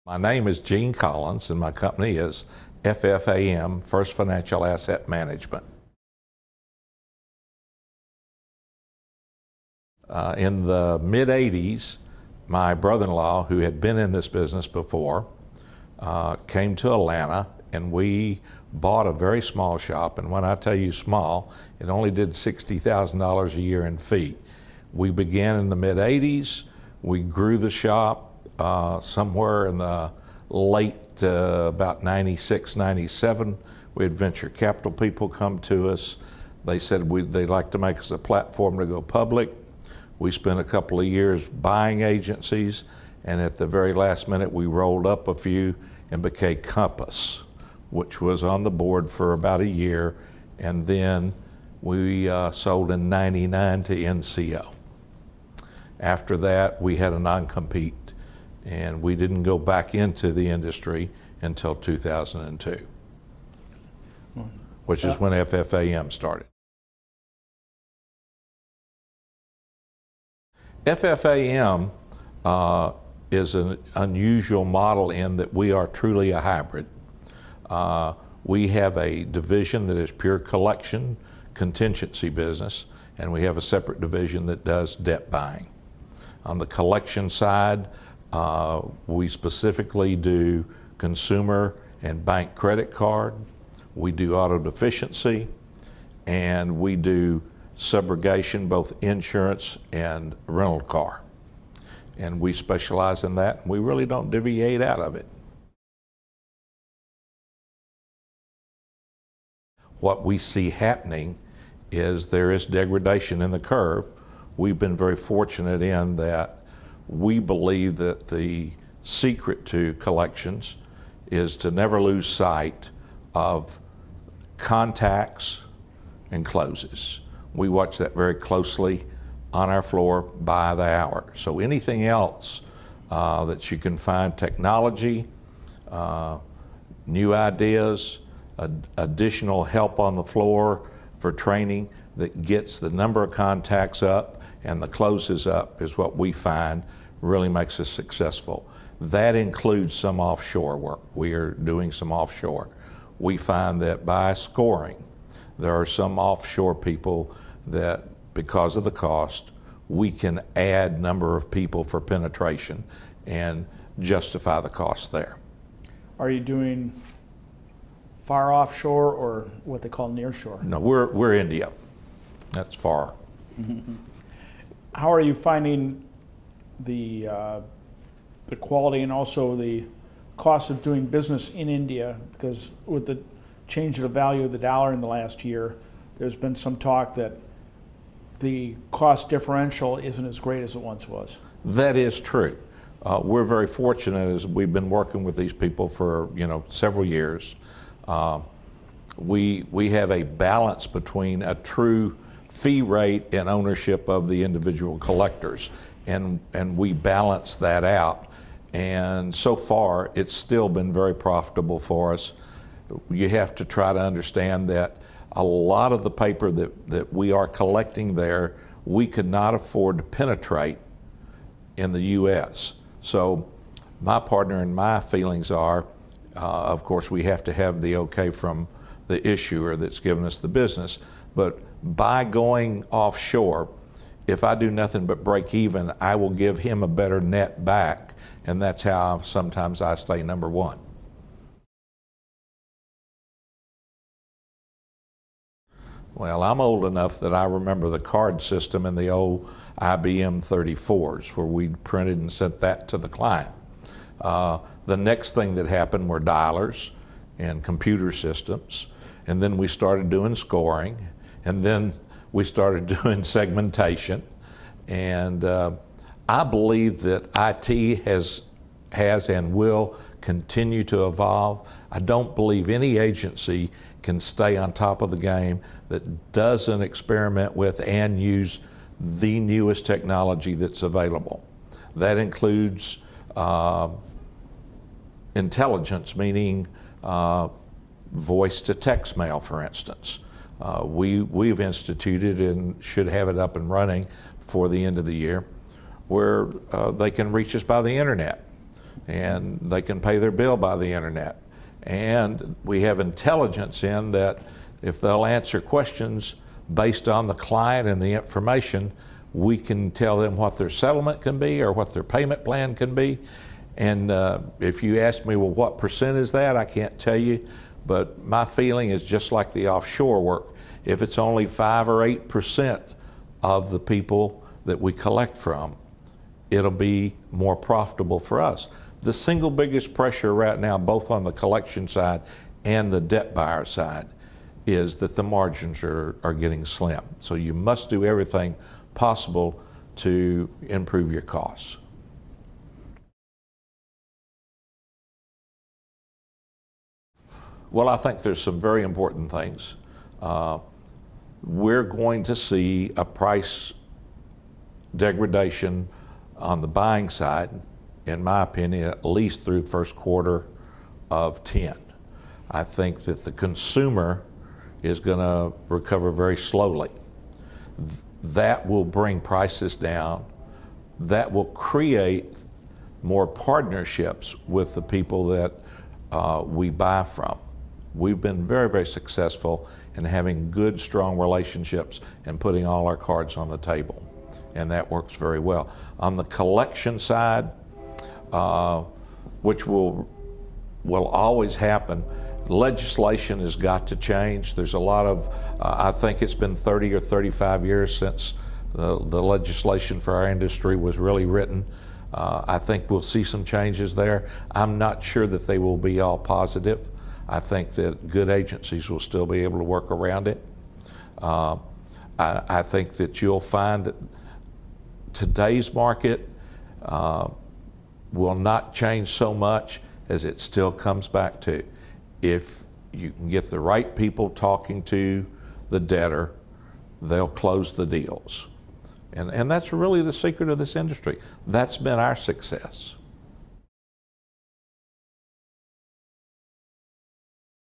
My name is Gene Collins, and my company is FFAM, First Financial Asset Management. In the mid-'80s, my brother-in-law, who had been in this business before, came to Atlanta, and we bought a very small shop. And when I tell you small, it only did $60,000 a year in fee. We began in the mid-'80s. We grew the shop somewhere in the late about 96, 97. We had venture capital people come to us. They said they'd like to make us a platform to go public. We spent a couple of years buying agencies, and at the very last minute we rolled up a few and became Compass, which was on the board for about a year, and then we sold in '99 to NCO. After that, we had a non-compete, and we didn't go back into the industry until 2002, which is when FFAM started. FFAM is an unusual model in that we are truly a hybrid. We have a division that is pure collection, contingency business, and we have a separate division that does debt buying. On the collection side, we specifically do consumer and bank credit card, we do auto deficiency, and we do subrogation, both insurance and rental car. And we specialize in that, and we really don't deviate out of it. What we see happening is there is degradation in the curve. We've been very fortunate in that we believe that the secret to collections is to never lose sight of contacts and closes. We watch that very closely on our floor by the hour. So anything else that you can find, technology, new ideas, additional help on the floor for training that gets the number of contacts up and the closes up, is what we find really makes us successful. That includes some offshore work. We are doing some offshore. We find that by scoring, there are some offshore people that, because of the cost, we can add number of people for penetration and justify the cost there. Are you doing far offshore or what they call near shore? No, we're India. That's far. Mm-hmm. How are you finding the quality and also the cost of doing business in India? Because with the change of the value of the dollar in the last year, there's been some talk that the cost differential isn't as great as it once was. That is true. We're very fortunate, as we've been working with these people for several years. We have a balance between a true fee rate and ownership of the individual collectors, and we balance that out. And so far, it's still been very profitable for us. You have to try to understand that a lot of the paper that we are collecting there, we could not afford to penetrate in the U.S. So my partner and my feelings are, of course, we have to have the okay from the issuer that's given us the business, but by going offshore, if I do nothing but break even, I will give him a better net back, and that's how sometimes I stay number one. Well, I'm old enough that I remember the card system in the old IBM 34s, where we printed and sent that to the client. The next thing that happened were dialers and computer systems, and then we started doing scoring, and then we started doing segmentation. And I believe that IT has and will continue to evolve. I don't believe any agency can stay on top of the game that doesn't experiment with and use the newest technology that's available. That includes intelligence, meaning voice to text mail, for instance. We've instituted and should have it up and running for the end of the year, where they can reach us by the internet. and they can pay their bill by the internet. And we have intelligence in that if they'll answer questions based on the client and the information, we can tell them what their settlement can be or what their payment plan can be. And if you ask me, well, what percent is that? I can't tell you, but my feeling is just like the offshore work. If it's only 5 or 8% of the people that we collect from, it'll be more profitable for us. The single biggest pressure right now, both on the collection side and the debt buyer side, is that the margins are getting slim. So you must do everything possible to improve your costs. Well, I think there's some very important things. We're going to see a price degradation on the buying side, in my opinion, at least through first quarter of 10. I think that the consumer is going to recover very slowly. That will bring prices down. That will create more partnerships with the people that we buy from. We've been very, very successful in having good, strong relationships and putting all our cards on the table, and that works very well. On the collection side, which will always happen, legislation has got to change. There's a lot of, I think it's been 30 or 35 years since the legislation for our industry was really written. I think we'll see some changes there. I'm not sure that they will be all positive. I think that good agencies will still be able to work around it. I think that you'll find that today's market will not change so much as it still comes back to, if you can get the right people talking to the debtor, they'll close the deals. And that's really the secret of this industry. That's been our success.